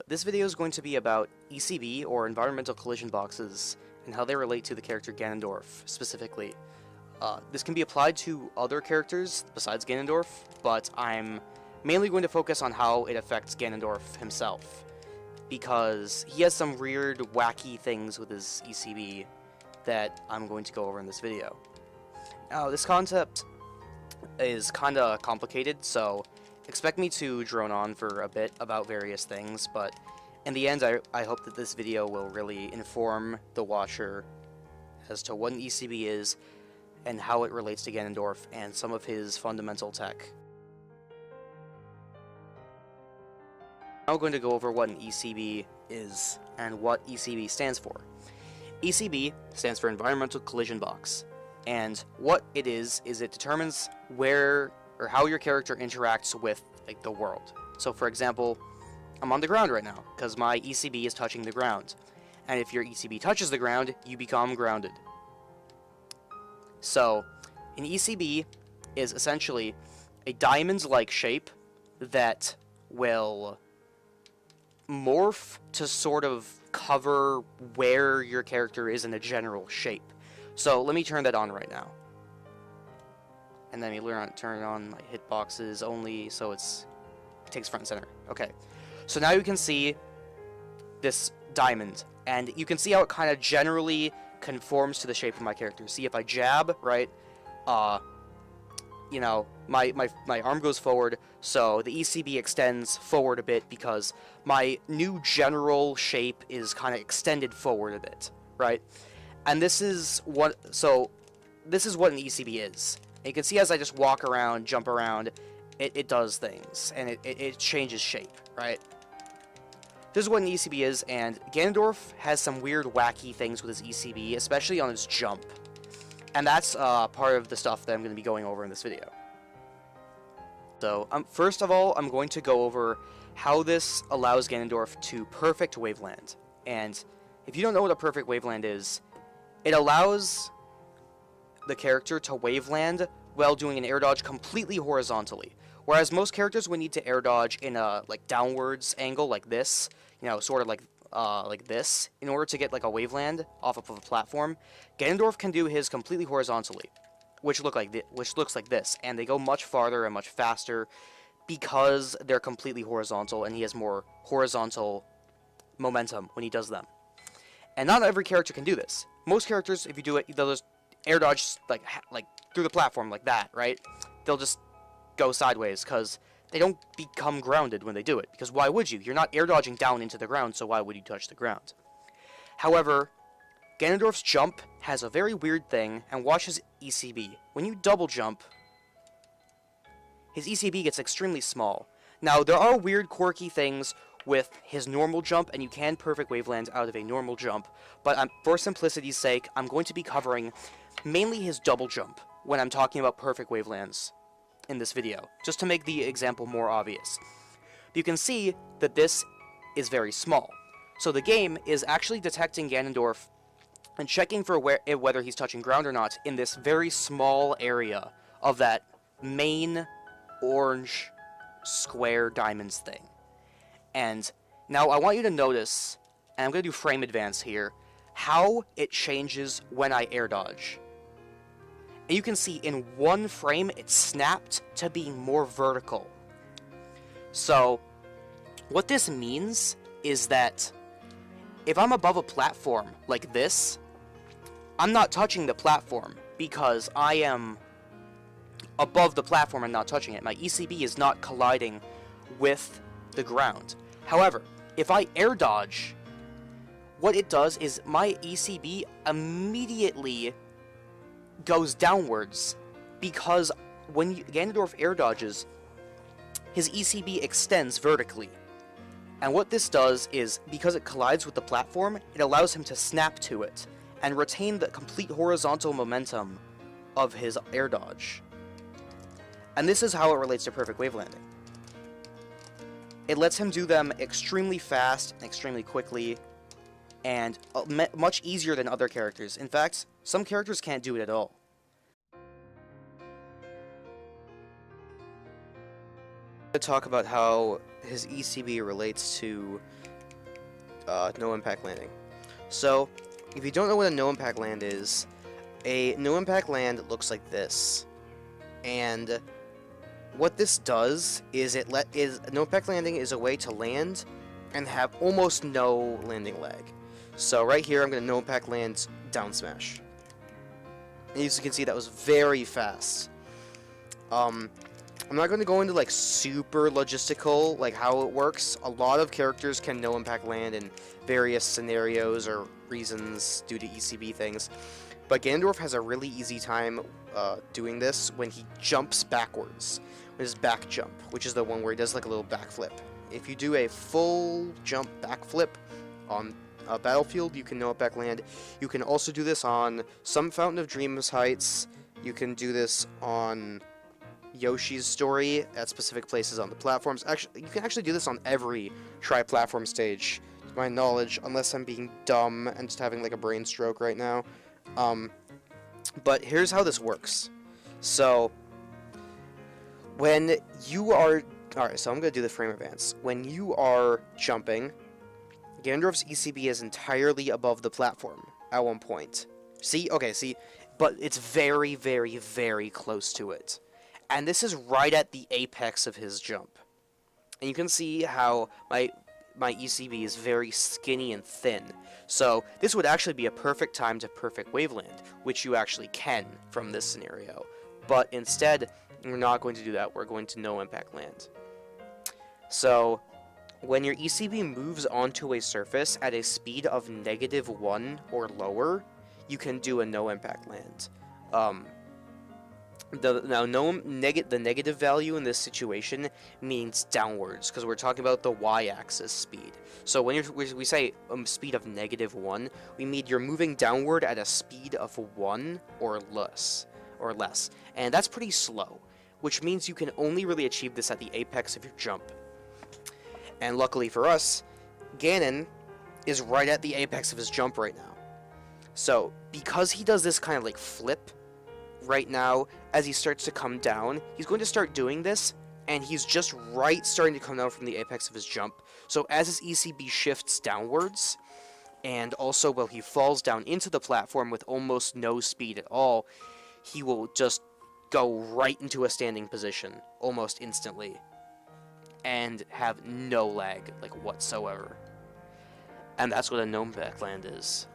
This video is going to be about ECB, or environmental collision boxes, and how they relate to the character Ganondorf, specifically. This can be applied to other characters besides Ganondorf, but I'm mainly going to focus on how it affects Ganondorf himself, because he has some weird, wacky things with his ECB that I'm going to go over in this video. Now, this concept is kinda complicated, so expect me to drone on for a bit about various things, but in the end, I hope that this video will really inform the watcher as to what an ECB is and how it relates to Ganondorf and some of his fundamental tech. Now I'm going to go over what an ECB is and what ECB stands for. ECB stands for Environmental Collision Box, and what it is it determines where or how your character interacts with the world. So for example, I'm on the ground right now because my ECB is touching the ground, and if your ECB touches the ground, you become grounded. So an ECB is essentially a diamond-like shape that will morph to sort of cover where your character is in a general shape. So let me turn that on right now. And then we turn on my hitboxes only, so it takes front and center. Okay, so now you can see this diamond, and you can see how it kind of generally conforms to the shape of my character. See, if I jab, right, you know, my arm goes forward, so the ECB extends forward a bit because my new general shape is kind of extended forward a bit, right? And this is what an ECB is. And you can see as I just walk around, jump around, it does things, and it changes shape, right? This is what an ECB is, and Ganondorf has some weird, wacky things with his ECB, especially on his jump. And that's part of the stuff that I'm going to be going over in this video. So, first of all, I'm going to go over how this allows Ganondorf to perfect Waveland. And if you don't know what a perfect Waveland is, it allows the character to waveland while doing an air dodge completely horizontally. Whereas most characters would need to air dodge in a downwards angle like this, you know, sort of like this, in order to get a waveland off of a platform. Ganondorf can do his completely horizontally, which looks like this, and they go much farther and much faster because they're completely horizontal, and he has more horizontal momentum when he does them. And not every character can do this. Most characters, if you do it, they'll just air dodge like through the platform like that, right? They'll just go sideways because they don't become grounded when they do it. Because why would you? You're not air dodging down into the ground, so why would you touch the ground? However, Ganondorf's jump has a very weird thing, and watch his ECB. When you double jump, his ECB gets extremely small. Now, there are weird, quirky things with his normal jump, and you can perfect waveland out of a normal jump, but for simplicity's sake, I'm going to be covering mainly his double jump when I'm talking about perfect wavelands in this video, just to make the example more obvious. You can see that this is very small, so the game is actually detecting Ganondorf and checking for whether he's touching ground or not in this very small area of that main orange square diamonds thing. And now I want you to notice, and I'm going to do frame advance here, how it changes when I air dodge. And you can see in one frame it snapped to being more vertical. So what this means is that if I'm above a platform like this, I'm not touching the platform because I am above the platform and not touching it. My ECB is not colliding with the ground. However, if I air dodge, what it does is my ECB immediately goes downwards, because when Ganondorf air dodges, his ECB extends vertically. And what this does is, because it collides with the platform, it allows him to snap to it and retain the complete horizontal momentum of his air dodge. And this is how it relates to perfect wave landing. It lets him do them extremely fast and extremely quickly, and much easier than other characters. In fact, some characters can't do it at all. To talk about how his ECB relates to no impact landing. So, if you don't know what a no impact land is, a no impact land looks like this. And what this does is no impact landing is a way to land and have almost no landing lag. So right here I'm going to no impact land down smash. And as you can see, that was very fast. I'm not going to go into like super logistical, like how it works. A lot of characters can no impact land in various scenarios or reasons due to ECB things. But Ganondorf has a really easy time doing this when he jumps backwards. His back jump, which is the one where he does like a little backflip. If you do a full jump backflip on a battlefield, you can no impact land. You can also do this on some Fountain of Dreams heights. You can do this on Yoshi's story at specific places on the platforms. Actually, you can actually do this on every tri-platform stage, to my knowledge, unless I'm being dumb and just having like a brain stroke right now. But here's how this works. So, when you are... Alright, so I'm going to do the frame advance. When you are jumping, Ganondorf's ECB is entirely above the platform at one point. See? Okay, see? But it's very, very, very close to it. And this is right at the apex of his jump. And you can see how my ECB is very skinny and thin. So this would actually be a perfect time to perfect waveland, which you actually can from this scenario. But instead, we're not going to do that. We're going to no impact land. So when your ECB moves onto a surface at a speed of -1 or lower, you can do a no impact land. The negative value in this situation means downwards, because we're talking about the y-axis speed. So when we say speed of -1, we mean you're moving downward at a speed of 1 or less, and that's pretty slow, which means you can only really achieve this at the apex of your jump. And luckily for us, Ganon is right at the apex of his jump right now. So because he does this kind of like flip right now, as he starts to come down, he's going to start doing this, and he's just starting to come down from the apex of his jump. So as his ECB shifts downwards, and also while he falls down into the platform with almost no speed at all, he will just go right into a standing position almost instantly, and have no lag, like, whatsoever. And that's what a no impact land is.